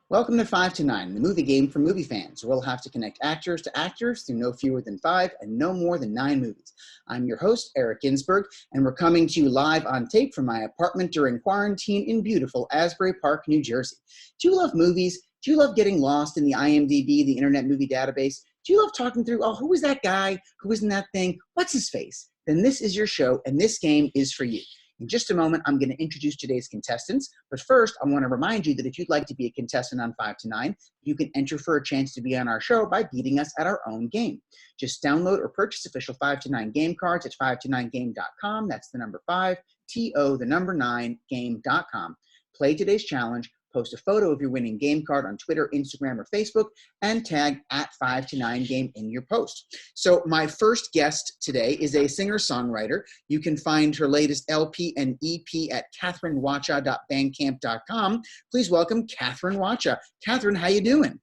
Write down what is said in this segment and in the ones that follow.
Welcome to 5 to 9, the movie game for movie fans, where we'll have to connect actors to actors through no fewer than 5 and no more than 9 movies. I'm your host, Eric Ginsberg, and we're coming to you live on tape from my apartment during quarantine in beautiful Asbury Park, New Jersey. Do you love movies? Do you love getting lost in the IMDb, the Internet Movie Database? Do you love talking through, who was that guy? Who was in that thing? What's his face? Then this is your show, and this game is for you. In just a moment, I'm going to introduce today's contestants. But first, I want to remind you that if you'd like to be a contestant on 5 to 9, you can enter for a chance to be on our show by beating us at our own game. Just download or purchase official 5 to 9 game cards at 5to9game.com. That's the number 5, T-O, the number 9, game.com. Play today's challenge. Post a photo of your winning game card on Twitter, Instagram, or Facebook, and tag at 5 to 9 game in your post. So my first guest today is a singer-songwriter. You can find her latest LP and EP at catherinewacha.bandcamp.com. Please welcome Catherine Wacha. Catherine, how you doing?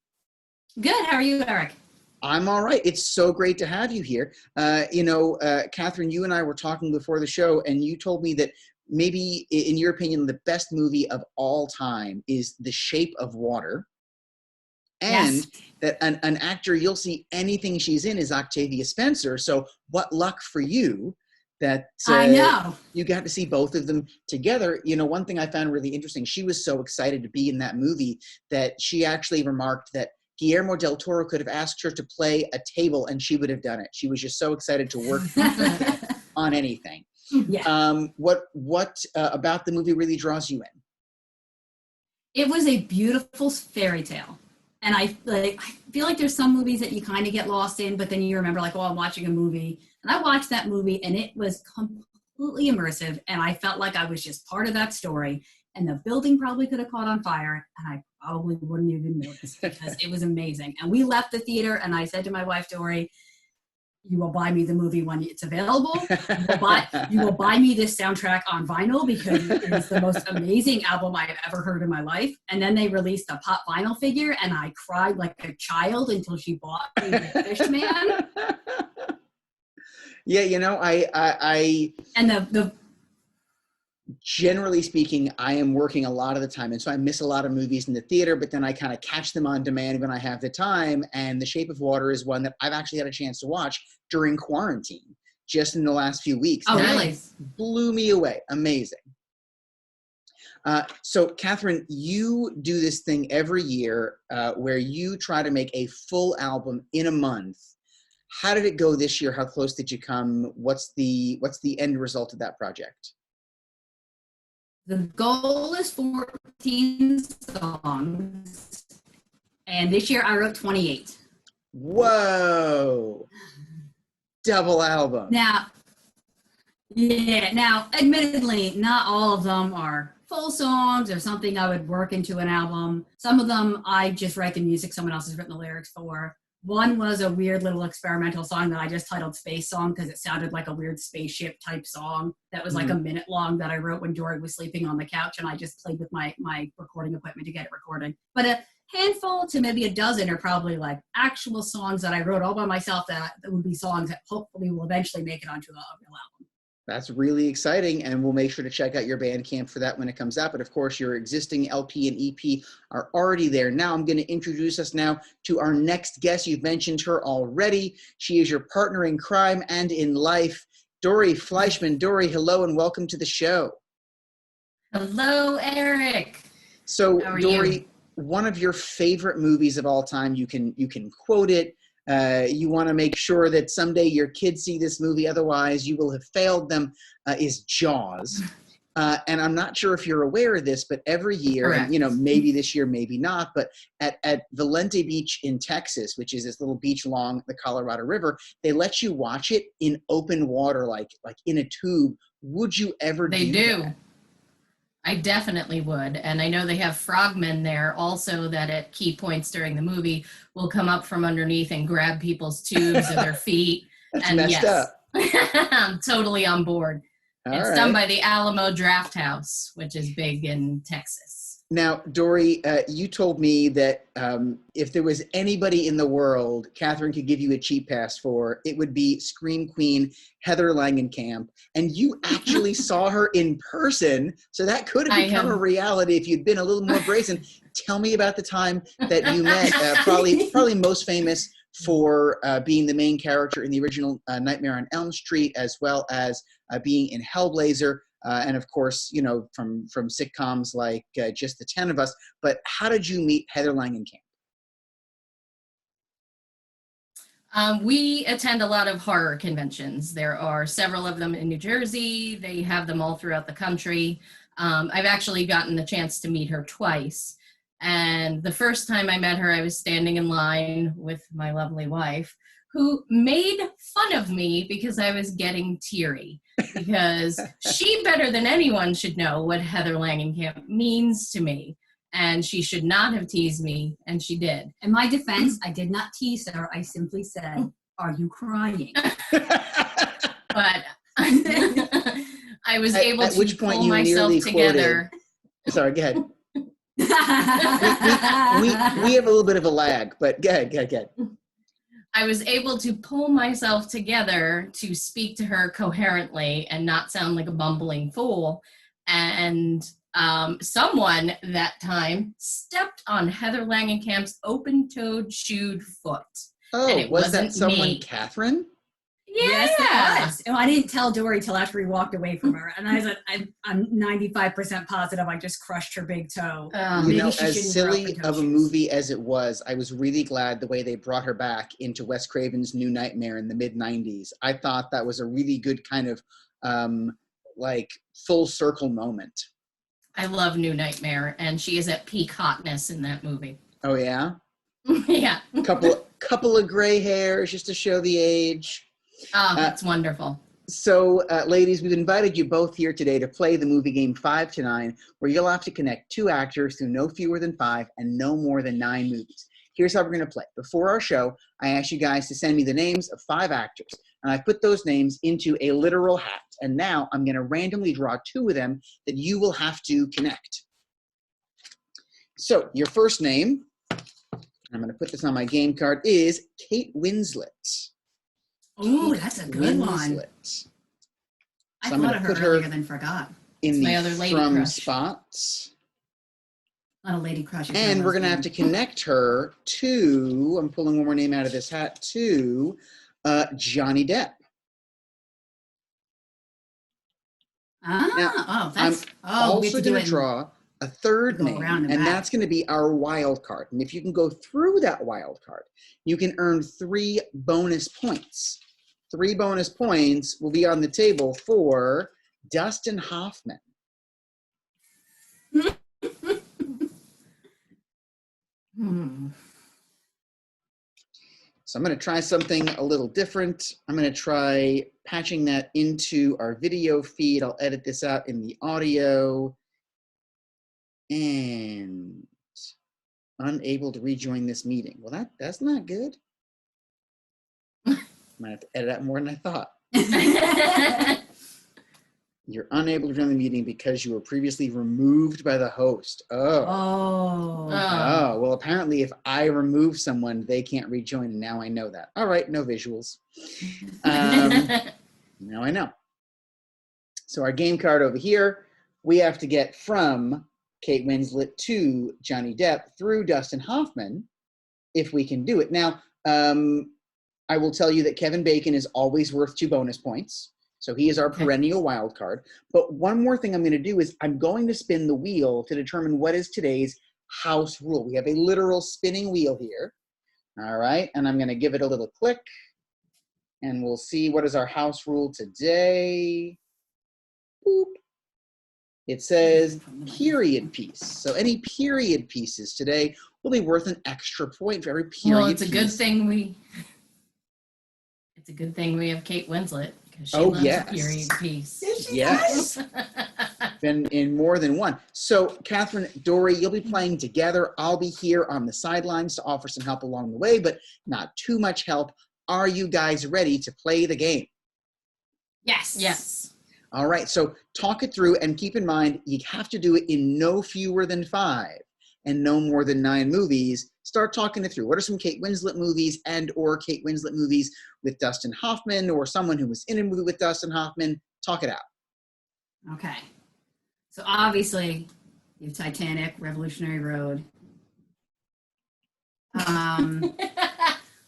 Good. How are you, Eric? I'm all right. It's so great to have you here. Catherine, you and I were talking before the show, and you told me that maybe, in your opinion, the best movie of all time is The Shape of Water. And yes, that an actor you'll see anything she's in is Octavia Spencer. So what luck for you that I know you got to see both of them together. You know, one thing I found really interesting, she was so excited to be in that movie that she actually remarked that Guillermo del Toro could have asked her to play a table and she would have done it. She was just so excited to work on anything. Yeah. What about the movie really draws you in? It was a beautiful fairy tale. And I feel like there's some movies that you kind of get lost in, but then you remember I'm watching a movie. And I watched that movie and it was completely immersive. And I felt like I was just part of that story. And the building probably could have caught on fire. And I probably wouldn't even notice because it was amazing. And we left the theater and I said to my wife, Dory, you will buy me the movie when it's available. You will buy me this soundtrack on vinyl because it is the most amazing album I have ever heard in my life. And then they released a pop vinyl figure and I cried like a child until she bought me the Fishman. Yeah, you know, I and the generally speaking, I am working a lot of the time, and so I miss a lot of movies in the theater, but then I kind of catch them on demand when I have the time, and The Shape of Water is one that I've actually had a chance to watch during quarantine, just in the last few weeks. Oh, really? Blew me away. Amazing. So, Catherine, you do this thing every year where you try to make a full album in a month. How did it go this year? How close did you come? What's the end result of that project? The goal is 14 songs, and this year I wrote 28. Whoa! Double album. Now, admittedly, not all of them are full songs or something I would work into an album. Some of them I just write the music, someone else has written the lyrics for. One was a weird little experimental song that I just titled Space Song because it sounded like a weird spaceship type song that was like a minute long that I wrote when Dory was sleeping on the couch and I just played with my recording equipment to get it recorded. But a handful to maybe a dozen are probably like actual songs that I wrote all by myself that would be songs that hopefully will eventually make it onto a real album. That's really exciting, and we'll make sure to check out your Bandcamp for that when it comes out. But of course, your existing LP and EP are already there. Now I'm going to introduce us now to our next guest. You've mentioned her already. She is your partner in crime and in life, Dory Fleischman. Dory, hello and welcome to the show. Hello, Eric. So, Dory, one of your favorite movies of all time, you can quote it. You want to make sure that someday your kids see this movie, otherwise you will have failed them, is Jaws. And I'm not sure if you're aware of this, but every year, and, maybe this year, maybe not, but at Valente Beach in Texas, which is this little beach along the Colorado River, they let you watch it in open water, like in a tube. Would you ever do that? They do. I definitely would. And I know they have frogmen there also that at key points during the movie will come up from underneath and grab people's tubes of their feet. That's and messed up. I'm totally on board. It's right. done by the Alamo Draft House, which is big in Texas. Now, Dory, you told me that if there was anybody in the world Catherine could give you a cheap pass for, it would be Scream Queen Heather Langenkamp. And you actually saw her in person, so that could have become a reality if you'd been a little more brazen. Tell me about the time that you met, probably most famous for being the main character in the original Nightmare on Elm Street, as well as being in Hellblazer, and of course, you know, from sitcoms like Just the 10 of Us. But how did you meet Heather Langenkamp? We attend a lot of horror conventions. There are several of them in New Jersey. They have them all throughout the country. I've actually gotten the chance to meet her twice. And the first time I met her, I was standing in line with my lovely wife, who made fun of me because I was getting teary. Because she, better than anyone, should know what Heather Langenkamp means to me. And she should not have teased me, and she did. In my defense, I did not tease her. I simply said, "Are you crying?" But I was able to pull myself together. Sorry, go ahead. we have a little bit of a lag, but go ahead. I was able to pull myself together to speak to her coherently and not sound like a bumbling fool. And someone that time stepped on Heather Langenkamp's open-toed shoed foot. Oh, and it was that wasn't someone, me. Catherine? Yeah. Yes, it was. And I didn't tell Dory till after we walked away from her. And I was like, I'm 95% positive I just crushed her big toe. You know, as silly of a movie as it was, I was really glad the way they brought her back into Wes Craven's New Nightmare in the mid-90s. I thought that was a really good kind of like full circle moment. I love New Nightmare, and she is at peak hotness in that movie. Oh yeah? Yeah. couple of gray hairs just to show the age. Oh, that's wonderful. So, ladies, we've invited you both here today to play the movie game 5 to 9, where you'll have to connect 2 actors through no fewer than 5 and no more than 9 movies. Here's how we're going to play. Before our show, I asked you guys to send me the names of 5 actors, and I put those names into a literal hat. And now I'm going to randomly draw 2 of them that you will have to connect. So, your first name, I'm going to put this on my game card, is Kate Winslet. Ooh, that's a good one. I thought of her earlier than forgot. In my the other lady from crush. spots. Not a lady crush. And we're going to have to connect her to, I'm pulling one more name out of this hat, to Johnny Depp. I'm also going to draw a third name, and that's going to be our wild card. And if you can go through that wild card, you can earn 3 bonus points. 3 bonus points will be on the table for Dustin Hoffman. So I'm going to try something a little different. I'm going to try patching that into our video feed. I'll edit this out in the audio. And unable to rejoin this meeting. Well, that's not good. I might have to edit out more than I thought. You're unable to join the meeting because you were previously removed by the host. Oh, well, apparently if I remove someone, they can't rejoin, and now I know that. All right, no visuals. Now I know. So our game card over here, we have to get from Kate Winslet to Johnny Depp through Dustin Hoffman, if we can do it. Now, I will tell you that Kevin Bacon is always worth 2 bonus points. So he is our perennial wild card. But one more thing I'm going to do is I'm going to spin the wheel to determine what is today's house rule. We have a literal spinning wheel here. All right. And I'm going to give it a little click. And we'll see what is our house rule today. Boop. It says period piece. So any period pieces today will be worth an extra point for every period Well, it's a piece. good thing we have Kate Winslet. She loves a period piece. Yes. Been in more than one. So, Catherine, Dory, you'll be playing together. I'll be here on the sidelines to offer some help along the way, but not too much help. Are you guys ready to play the game? Yes. All right, so talk it through and keep in mind, you have to do it in no fewer than 5 and no more than 9 movies. Start talking it through. What are some Kate Winslet movies and or Kate Winslet movies with Dustin Hoffman or someone who was in a movie with Dustin Hoffman? Talk it out. Okay. So obviously, you have Titanic, Revolutionary Road.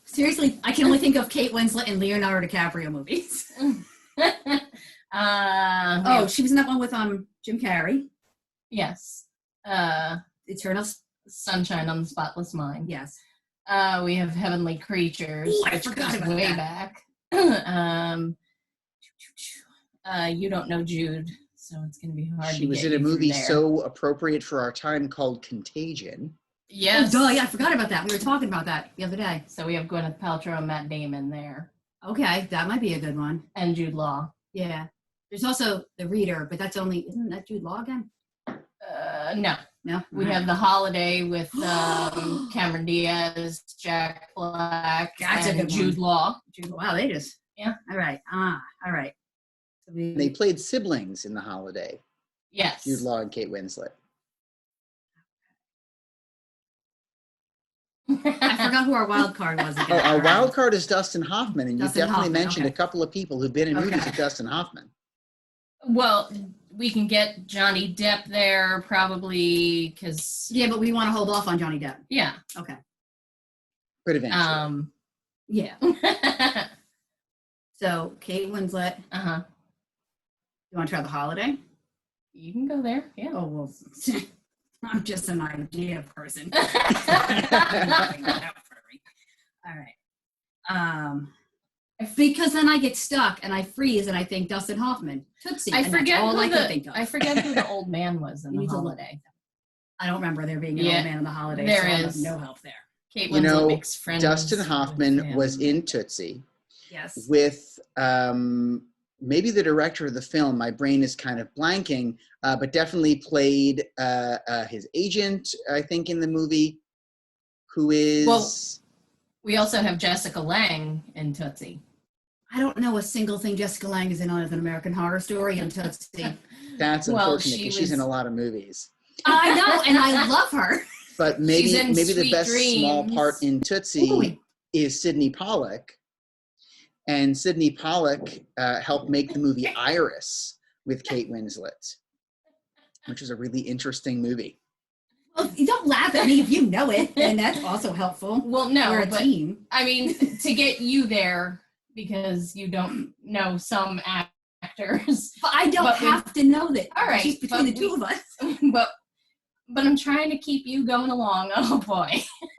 Seriously, I can only think of Kate Winslet and Leonardo DiCaprio movies. She was in that one with Jim Carrey. Yes. Eternal Sunshine on the Spotless Mind. Yes. We have Heavenly Creatures, I which forgot goes about way that. back. You Don't Know Jude, so it's going to be hard. She was in a movie so appropriate for our time called Contagion. Yes. Oh, duh, yeah, I forgot about that. We were talking about that the other day. So we have Gwyneth Paltrow and Matt Damon there. Okay, that might be a good one. And Jude Law. Yeah. There's also The Reader, but that's only, isn't that Jude Law again? No. No? We have The Holiday with Cameron Diaz, Jack Black, That's and a good Jude one. Law. Wow, they just. Yeah. All right. All right. So They played siblings in The Holiday. Yes. Jude Law and Kate Winslet. I forgot who our wild card was again. Our wild card is Dustin Hoffman, and Dustin you've definitely Hoffman, mentioned okay. a couple of people who've been in movies Okay. with Dustin Hoffman. Well, we can get Johnny Depp there probably because Yeah, but we want to hold off on Johnny Depp. yeah. Okay. But eventually. Yeah. So Kate Winslet. Uh-huh. You want to try The Holiday? You can go there. Yeah. Oh, well, I'm just an idea person. All right. Because then I get stuck and I freeze and I think Dustin Hoffman, Tootsie. I and that's forget all who I can think of. I forget who the old man was in You The need to look. Holiday. I don't remember there being an Yeah, old man in The Holiday. there so I have is. no help there. Kate You Winslet know, makes friends. Dustin with Hoffman him. was in Tootsie Yes. with maybe the director of the film. My brain is kind of blanking, but definitely played his agent, I think, in the movie, who is... Well, we also have Jessica Lange in Tootsie. I don't know a single thing Jessica Lange is in other than American Horror Story and Tootsie. That's Well, unfortunate because she's in a lot of movies. I know, and I love her. But maybe She's in the Sweet best small Dreams. part in Tootsie Ooh. is Sidney Pollack. And Sidney Pollack helped make the movie Iris with Kate Winslet, which is a really interesting movie. Well, you don't laugh at me if you know it, and that's also helpful. Well, no, We're a but team. I mean, to get you there because you don't know some actors. But I don't But have to know that. All right, Just between the but two of us. But I'm trying to keep you going along. Oh boy.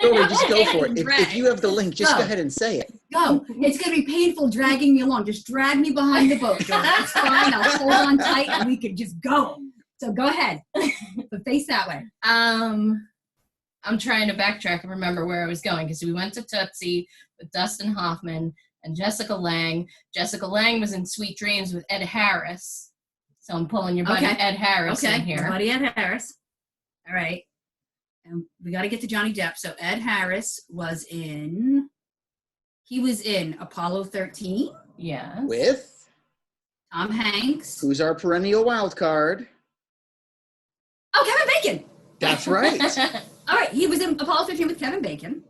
Dory, just go for it. Drag. If you have the link, just Go. go ahead and say it. Go. It's going to be painful dragging me along. Just drag me behind the boat. Joe. That's fine. I'll hold on tight and we can just go. So go ahead. But face that way. I'm trying to backtrack and remember where I was going because we went to Tootsie with Dustin Hoffman and Jessica Lange. Jessica Lange was in Sweet Dreams with Ed Harris. So I'm pulling your buddy Okay. Ed Harris in Okay. here. My buddy Ed Harris. All right. And we got to get to Johnny Depp. So Ed Harris was in Apollo 13. Yes. With Tom Hanks. who's our perennial wild card? Oh, Kevin Bacon. That's right. All right. He was in Apollo 13 with Kevin Bacon.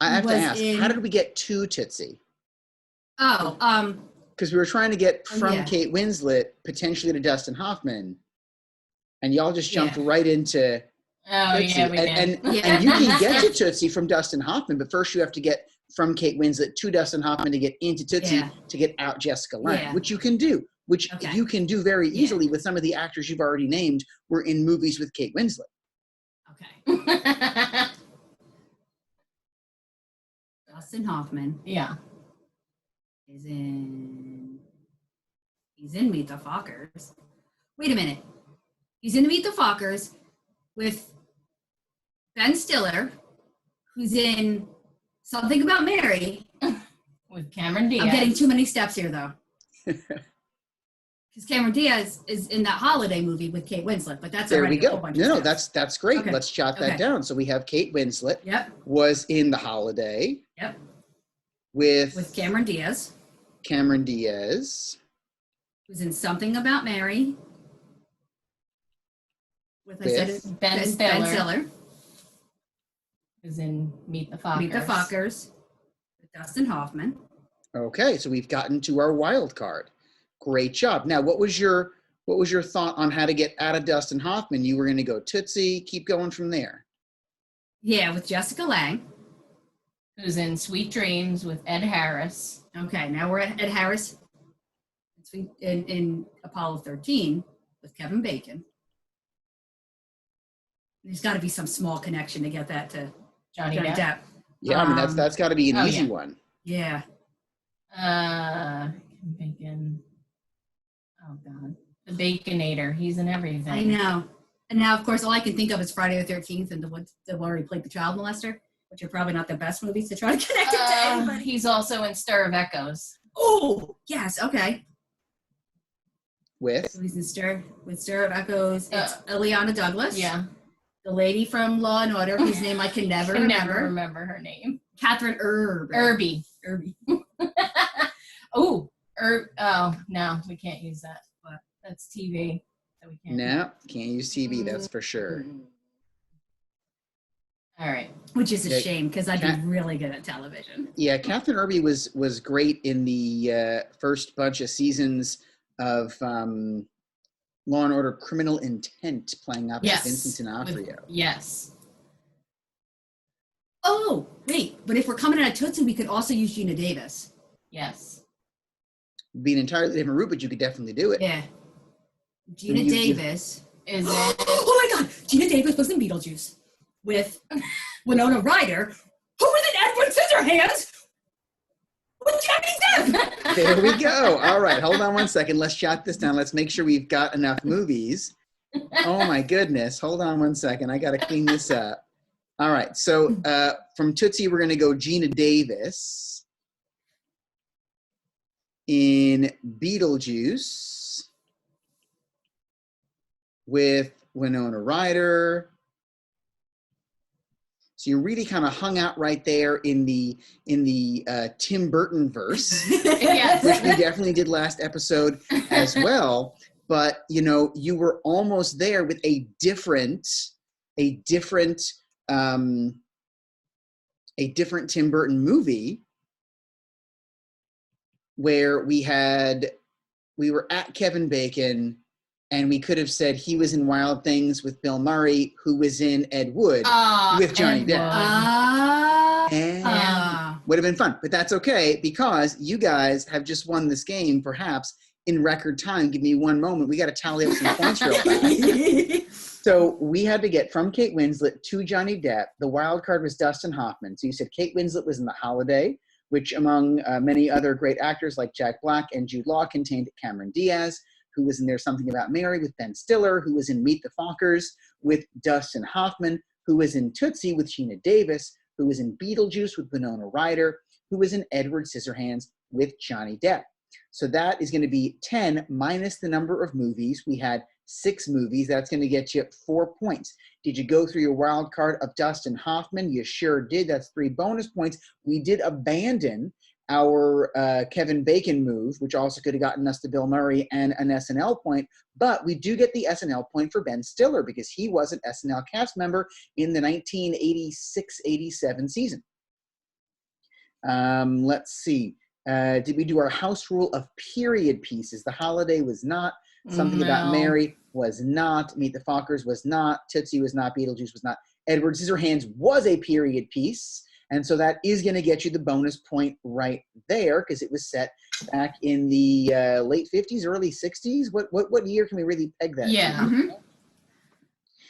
I have to Was ask, in- how did we get to Tootsie? Oh, Because we were trying to get from yeah. Kate Winslet potentially to Dustin Hoffman, and y'all just jumped Yeah. right into Oh, Tootsie. yeah, we did. And Yeah. and you can get to Tootsie from Dustin Hoffman, but first you have to get from Kate Winslet to Dustin Hoffman to get into Tootsie Yeah. to get out Jessica Lange, Yeah. which you can do, which Okay. you can do very Yeah. easily with some of the actors you've already named were in movies with Kate Winslet. okay. Dustin Hoffman Yeah. is he's in Meet the Fockers. Wait a minute. He's in Meet the Fockers with Ben Stiller, who's in Something About Mary. With Cameron Diaz. I'm getting too many steps here, though. Because Cameron Diaz is in that holiday movie with Kate Winslet, but that's There already we a whole go. bunch of No, steps. that's great. Okay. Let's jot that Okay. down. So we have Kate Winslet Yep, was in The Holiday yep. with With Cameron Diaz. Cameron Diaz. who's in Something About Mary. With I said it, Ben Ben Stiller. Who's in Meet the Fockers. Meet the Fockers. With Dustin Hoffman. Okay, so we've gotten to our wild card. Great job. Now, what was your thought on how to get out of Dustin Hoffman? You were going to go Tootsie, keep going from there. Yeah, with Jessica Lange. Who's in Sweet Dreams with Ed Harris. Okay, now we're at Ed Harris in Apollo 13 with Kevin Bacon. There's got to be some small connection to get that to Johnny Depp. Yeah, I mean, that's got to be an easy one. Yeah. Kevin Bacon. Oh, God. The Baconator. He's in everything. I know. And now, of course, all I can think of is Friday the 13th and the one where he played the child molester, which are probably not the best movies to try to connect it to anybody. He's also in Stir of Echoes. Oh, yes. Okay. With? So he's in Stir of Echoes. It's Ileana Douglas. Yeah. The lady from Law and Order, whose name I can never remember her name. Catherine Irby. Oh, no, we can't use that. But that's TV. So we can't. No, can't use TV, that's for sure. All right. Which is a shame, because I'd be really good at television. Yeah, Catherine Irby was great in the first bunch of seasons of Law and Order Criminal Intent, playing opposite Vincent D'Onofrio. Yes. Oh, wait, but if we're coming out of Tootsie, we could also use Gina Davis. Yes. Be an entirely different route, but you could definitely do it. Yeah. Gina Davis is it? Oh my God! Gina Davis was in Beetlejuice with Winona Ryder, who was in Edward Scissorhands with Johnny Depp. There we go. All right, hold on one second. Let's jot this down. Let's make sure we've got enough movies. Oh my goodness. Hold on one second. I got to clean this up. All right, so from Tootsie, we're going to go Gina Davis in Beetlejuice with Winona Ryder. So you really kind of hung out right there in the Tim Burton verse, Yes. which we definitely did last episode as well. But you were almost there with a different Tim Burton movie where we were at Kevin Bacon. And we could have said he was in Wild Things with Bill Murray, who was in Ed Wood with Johnny Depp. And would have been fun. But that's okay, because you guys have just won this game, perhaps, in record time. Give me one moment. We got to tally up some points real fast. So we had to get from Kate Winslet to Johnny Depp. The wild card was Dustin Hoffman. So you said Kate Winslet was in The Holiday, which among many other great actors like Jack Black and Jude Law contained Cameron Diaz, who was in There's Something About Mary with Ben Stiller, who was in Meet the Fockers with Dustin Hoffman, who was in Tootsie with Gina Davis, who was in Beetlejuice with Winona Ryder, who was in Edward Scissorhands with Johnny Depp. So that is going to be 10 minus the number of movies. We had 6 movies. That's going to get you 4 points. Did you go through your wild card of Dustin Hoffman? You sure did. That's 3 bonus points. We did abandon our Kevin Bacon move, which also could have gotten us to Bill Murray and an SNL point, but we do get the SNL point for Ben Stiller because he was an SNL cast member in the 1986-87 season. Let's see. Did we do our house rule of period pieces? The Holiday was not. Something About Mary was not. Meet the Fockers was not. Tootsie was not. Beetlejuice was not. Edward Scissorhands was a period piece. And so that is going to get you the bonus point right there because it was set back in the late 50s, early 60s. What year can we really peg that? Yeah. Mm-hmm.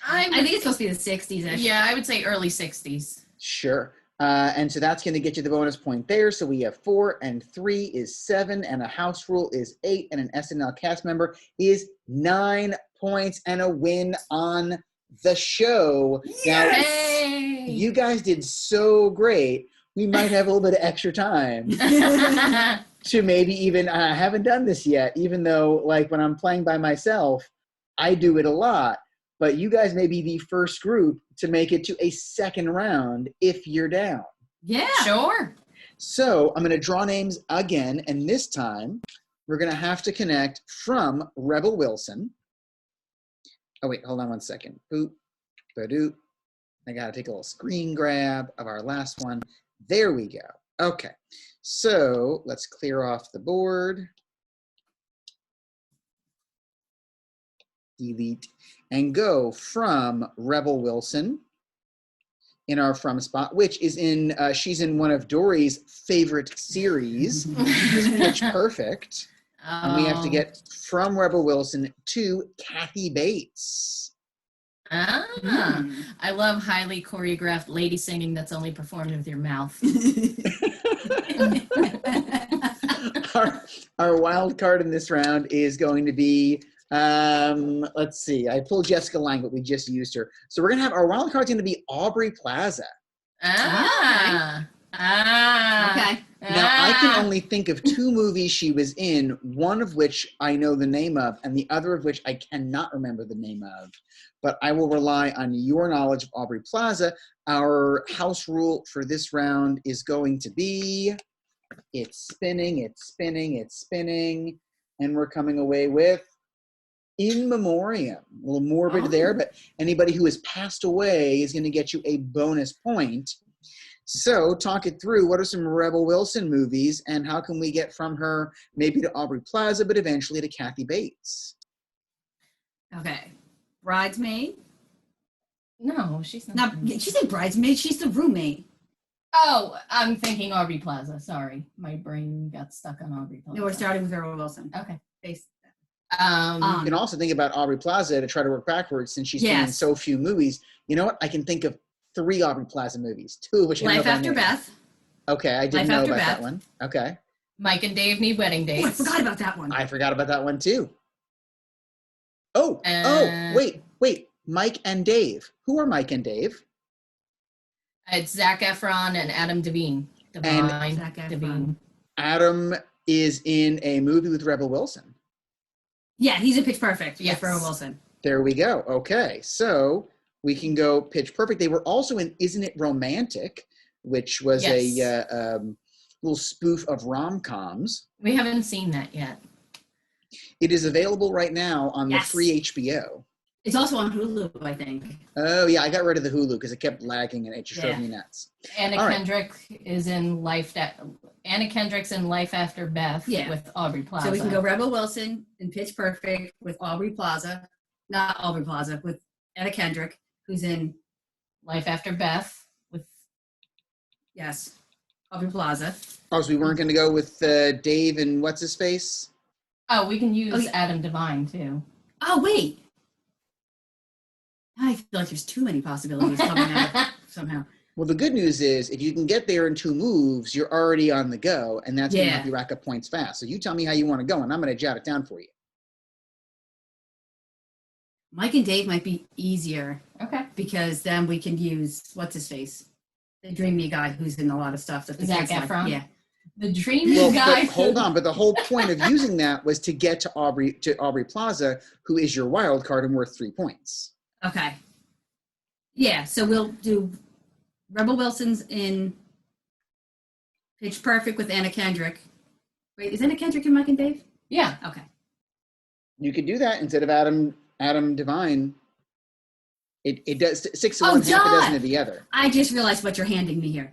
I think it's supposed to be the 60s. Yeah, I would say early 60s. Sure. And so that's going to get you the bonus point there. So we have 4 and 3 is 7 and a house rule is 8 and an SNL cast member is 9 points and a win on the show. Yes! Now, you guys did so great. We might have a little bit of extra time to maybe even, I haven't done this yet, even though like when I'm playing by myself, I do it a lot. But you guys may be the first group to make it to a second round if you're down. Yeah. Sure. So I'm going to draw names again, and this time we're going to have to connect from Rebel Wilson. Oh, wait, hold on one second. Boop, ba-doop. I got to take a little screen grab of our last one. There we go. Okay, so let's clear off the board. Delete. And go from Rebel Wilson in our from spot, which is in, she's in one of Dory's favorite series, Pitch Perfect. And we have to get from Rebel Wilson to Kathy Bates. I love highly choreographed lady singing that's only performed with your mouth. Our wild card in this round is going to be, let's see, I pulled Jessica Lange, but we just used her. So we're going to have, our wild card's going to be Aubrey Plaza. Okay. Now, I can only think of 2 movies she was in, one of which I know the name of, and the other of which I cannot remember the name of. But I will rely on your knowledge of Aubrey Plaza. Our house rule for this round is going to be, it's spinning, it's spinning, it's spinning, and we're coming away with In Memoriam. A little morbid there, but anybody who has passed away is going to get you a bonus point. So talk it through. What are some Rebel Wilson movies, and how can we get from her maybe to Aubrey Plaza, but eventually to Kathy Bates? Okay. Bridesmaid? No, she's not. She's a bridesmaid. She's the roommate. Oh, I'm thinking Aubrey Plaza. Sorry. My brain got stuck on Aubrey Plaza. No, we're starting with Rebel Wilson. Okay. Face. You can also think about Aubrey Plaza to try to work backwards, since she's been in so few movies. You know what? I can think of 3 Aubrey Plaza movies, 2 of which Life After Beth. Okay, I didn't know about that one. Okay. Mike and Dave Need Wedding Dates. Oh, I forgot about that one. I forgot about that one too. Wait. Mike and Dave. Who are Mike and Dave? It's Zac Efron and Adam Devine. Zac Efron. Adam is in a movie with Rebel Wilson. Yeah, he's in Pitch Perfect. Yes. With Rebel Wilson. There we go. Okay, so we can go Pitch Perfect. They were also in Isn't It Romantic, which was a little spoof of rom-coms. We haven't seen that yet. It is available right now on the free HBO. It's also on Hulu, I think. Oh, yeah, I got rid of the Hulu because it kept lagging and it just drove me nuts. Anna Kendrick is in Anna Kendrick's in Life After Beth with Aubrey Plaza. So we can go Rebel Wilson in Pitch Perfect with Aubrey Plaza. Not Aubrey Plaza, with Anna Kendrick, who's in Life After Beth with... Yes, Aubrey Plaza. Oh, so we weren't going to go with Dave and what's-his-face? Oh, we can use Adam Devine, too. Oh, wait. I feel like there's too many possibilities coming out somehow. Well, the good news is if you can get there in 2 moves, you're already on the go, and that's going to help you rack up points fast. So you tell me how you want to go, and I'm going to jot it down for you. Mike and Dave might be easier. Okay. Because then we can use, what's-his-face? The dreamy guy who's in a lot of stuff. That the Zac kids Efron? Like. Yeah. The dreamy guy. But hold on, but the whole point of using that was to get to Aubrey Plaza, who is your wild card and worth 3 points. Okay. Yeah, so we'll do Rebel Wilson's in Pitch Perfect with Anna Kendrick. Wait, is Anna Kendrick in Mike and Dave? Yeah. Okay. You could do that instead of Adam Devine. It does 6 of one, half a dozen of the other. I just realized what you're handing me here.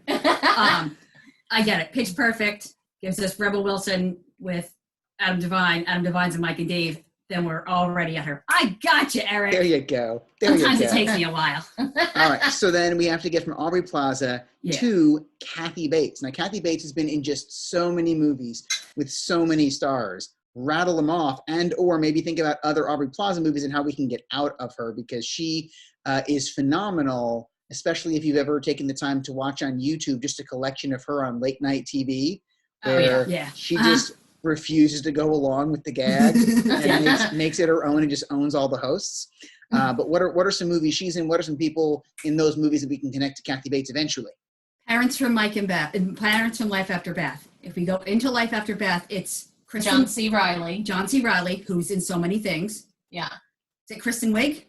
I get it. Pitch Perfect gives us Rebel Wilson with Adam Devine. Adam Devine's in Mike and Dave. Then we're already at her. I got you, Eric. There you go. Sometimes it takes me a while. All right. So then we have to get from Aubrey Plaza to Kathy Bates. Now, Kathy Bates has been in just so many movies with so many stars. Rattle them off, and or maybe think about other Aubrey Plaza movies and how we can get out of her, because she is phenomenal, especially if you've ever taken the time to watch on YouTube just a collection of her on late night TV where she just refuses to go along with the gag and makes it her own and just owns all the hosts. But what are some movies she's in? What are some people in those movies that we can connect to Kathy Bates eventually? Parents from Mike and Beth, and Parents from Life After Beth. If we go into Life After Beth, it's John C. Reilly. John C. Reilly, who's in so many things. Yeah. Is it Kristen Wiig?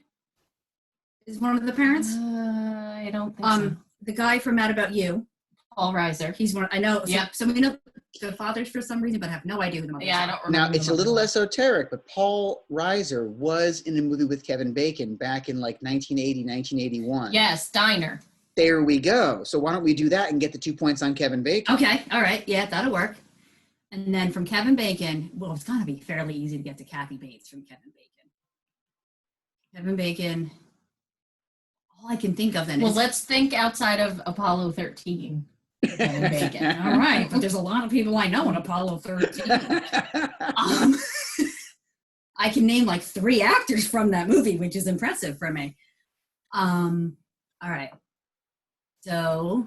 Is one of the parents? I don't think so. The guy from Mad About You. Paul Reiser. He's one. I know. Yeah. So we know the fathers for some reason, but I have no idea who the mothers Yeah, I are. don't remember. Now, it's a little esoteric, but Paul Reiser was in a movie with Kevin Bacon back in like 1980, 1981. Yes, Diner. There we go. So why don't we do that and get the 2 points on Kevin Bacon? Okay, all right, yeah, that'll work. And then from Kevin Bacon, well, it's gonna be fairly easy to get to Kathy Bates from Kevin Bacon. Kevin Bacon. All I can think of then Well, is let's think outside of Apollo 13. Kevin Bacon. all right, but there's a lot of people I know in Apollo 13. I can name like 3 actors from that movie, which is impressive for me. All right. So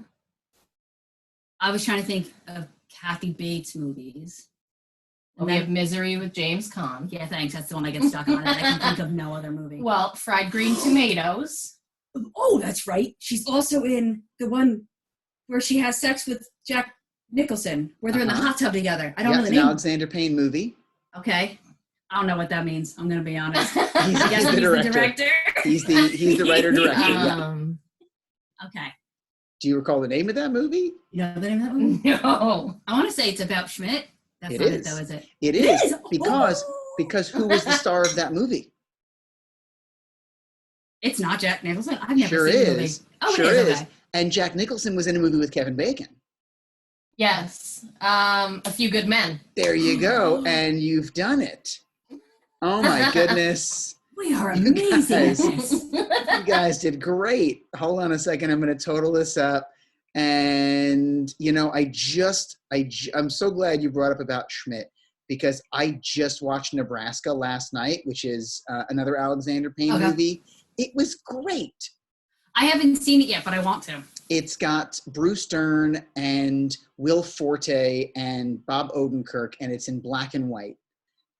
I was trying to think of Kathy Bates movies. Well, we have Misery with James Caan. Yeah, thanks. That's the one I get stuck on. I can think of no other movie. Well, Fried Green Tomatoes. Oh, that's right. She's also in the one where she has sex with Jack Nicholson, where they're in the hot tub together. I don't know the It's an name. Alexander Payne movie. Okay. I don't know what that means. I'm going to be honest. He's I guess the he's director. the director. He's the writer-director. Yeah. Okay. Do you recall the name of that movie? You know the name of that movie? No. I want to say it's about Schmidt. That's It not is. it, though, is it? It is is? because who was the star of that movie? It's not Jack Nicholson. I've never Sure seen the movie. is. Oh, Sure it is. is. Okay. And Jack Nicholson was in a movie with Kevin Bacon. Yes. A Few Good Men. There you go, and you've done it. Oh my goodness. We are You amazing at guys. this. You guys did great. Hold on a second. I'm going to total this up. And, you know, I'm so glad you brought up about Schmidt because I just watched Nebraska last night, which is another Alexander Payne movie. It was great. I haven't seen it yet, but I want to. It's got Bruce Dern and Will Forte and Bob Odenkirk, and it's in black and white.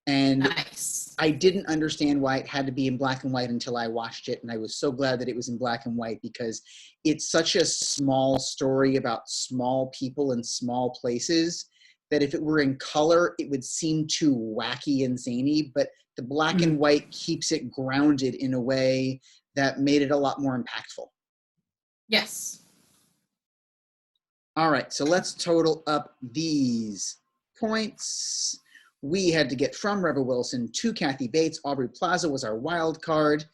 And Nice. I didn't understand why it had to be in black and white until I watched it, and I was so glad that it was in black and white because it's such a small story about small people in small places that if it were in color, it would seem too wacky and zany, but the black and white keeps it grounded in a way that made it a lot more impactful. Yes. All right, so let's total up these points. We had to get from Rebel Wilson to Kathy Bates. Aubrey Plaza was our wild card.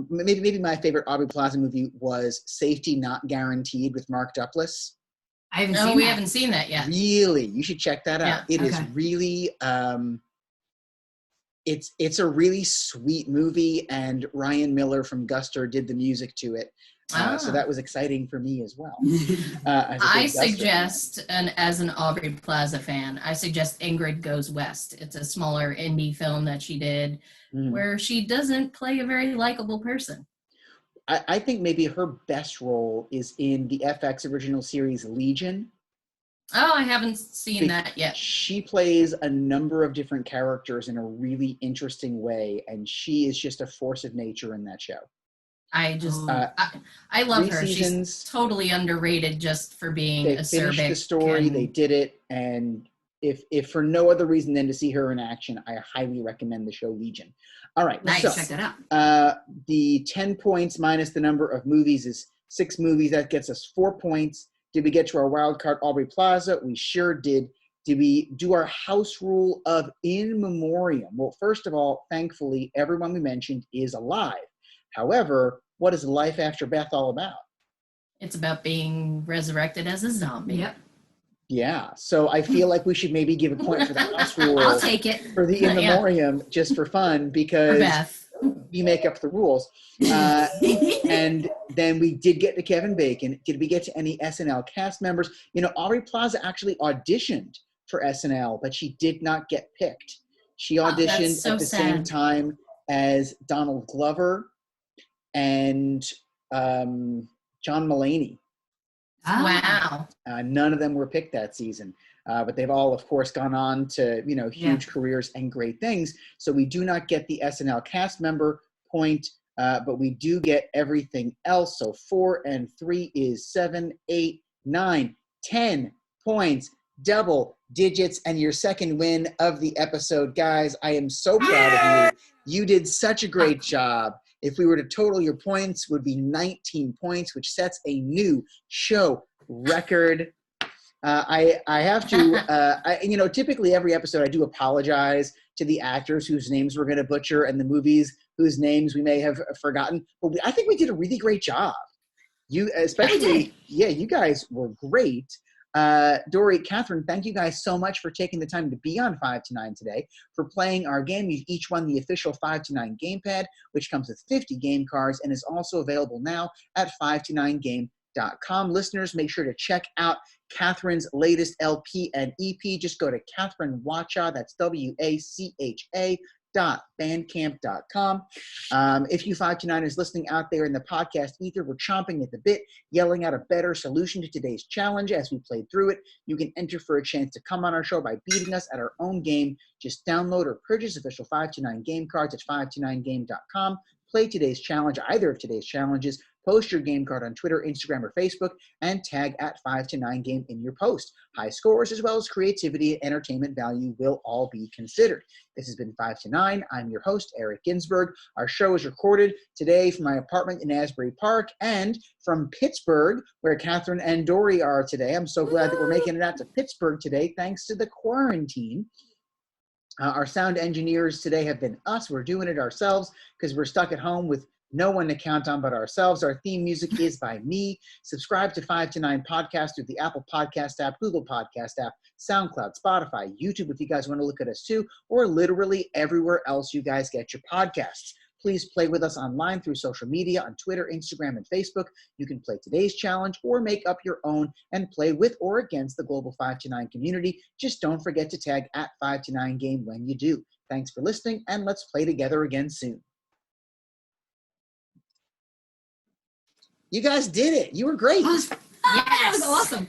Maybe my favorite Aubrey Plaza movie was Safety Not Guaranteed with Mark Duplass. I haven't No, seen we that. haven't seen that yet. Really, you should check that out. Yeah, It is okay. really, it's a really sweet movie, and Ryan Miller from Guster did the music to it. So that was exciting for me as well. As a I big Guster fan. suggest, and as an Aubrey Plaza fan, I suggest Ingrid Goes West. It's a smaller indie film that she did where she doesn't play a very likable person. I think maybe her best role is in the FX original series Legion. Oh, I haven't seen that yet. She plays a number of different characters in a really interesting way, and she is just a force of nature in that show. I just, I love 3 her. seasons. She's totally underrated just for being They acerbic. finished the story, they did it, and if for no other reason than to see her in action, I highly recommend the show Legion. All right, Nice. so Check that out. the 10 points minus the number of movies is 6 movies. That gets us 4 points. Did we get to our wild card, Aubrey Plaza? We sure did. Did we do our house rule of in memoriam? Well, first of all, thankfully, everyone we mentioned is alive. However, what is life after Beth all about? It's about being resurrected as a zombie. Yep. Yeah, so I feel like we should maybe give a point for the house rule I'll take it. for the in Yeah. memoriam just for fun For because Beth. you make up the rules. And then we did get to Kevin Bacon. Did we get to any SNL cast members? You know, Aubrey Plaza actually auditioned for SNL, but she did not get picked. She auditioned that's so at the same sad. time as Donald Glover and John Mulaney. Wow. None of them were picked that season, but they've all, of course, gone on to huge careers and great things. So we do not get the SNL cast member point, but we do get everything else. So 4 and 3 is 7, 8, 9, 10 points, double digits, and your second win of the episode, guys. I am so proud of you. You did such a great job. If we were to total your points, it would be 19 points, which sets a new show record. I have to, typically every episode I do apologize to the actors whose names we're going to butcher and the movies whose names we may have forgotten. But I think we did a really great job. You guys were great. Dory, Catherine, thank you guys so much for taking the time to be on 5 to 9 today, for playing our game. You've each won the official 5 to 9 gamepad, which comes with 50 game cards and is also available now at 5to9game.com. Listeners, make sure to check out Catherine's latest LP and EP. Just go to Catherine Wacha, that's WACHA .bandcamp.com. If you 5 to 9ers listening out there in the podcast ether, we're chomping at the bit, yelling out a better solution to today's challenge as we played through it. You can enter for a chance to come on our show by beating us at our own game. Just download or purchase official 5 to 9 game cards at 5to9game.com. Play today's challenge, either of today's challenges. Post your game card on Twitter, Instagram, or Facebook, and tag at 5 to 9 game in your post. High scores as well as creativity and entertainment value will all be considered. This has been 5 to 9. I'm your host, Eric Ginsberg. Our show is recorded today from my apartment in Asbury Park and from Pittsburgh, where Catherine and Dory are today. I'm so glad that we're making it out to Pittsburgh today, thanks to the quarantine. Our sound engineers today have been us. We're doing it ourselves because we're stuck at home with no one to count on but ourselves. Our theme music is by me. Subscribe to 5 to 9 Podcast through the Apple Podcast app, Google Podcast app, SoundCloud, Spotify, YouTube if you guys want to look at us too, or literally everywhere else you guys get your podcasts. Please play with us online through social media on Twitter, Instagram, and Facebook. You can play today's challenge or make up your own and play with or against the global 5 to 9 community. Just don't forget to tag at 5 to 9 game when you do. Thanks for listening, and let's play together again soon. You guys did it. You were great. That was awesome.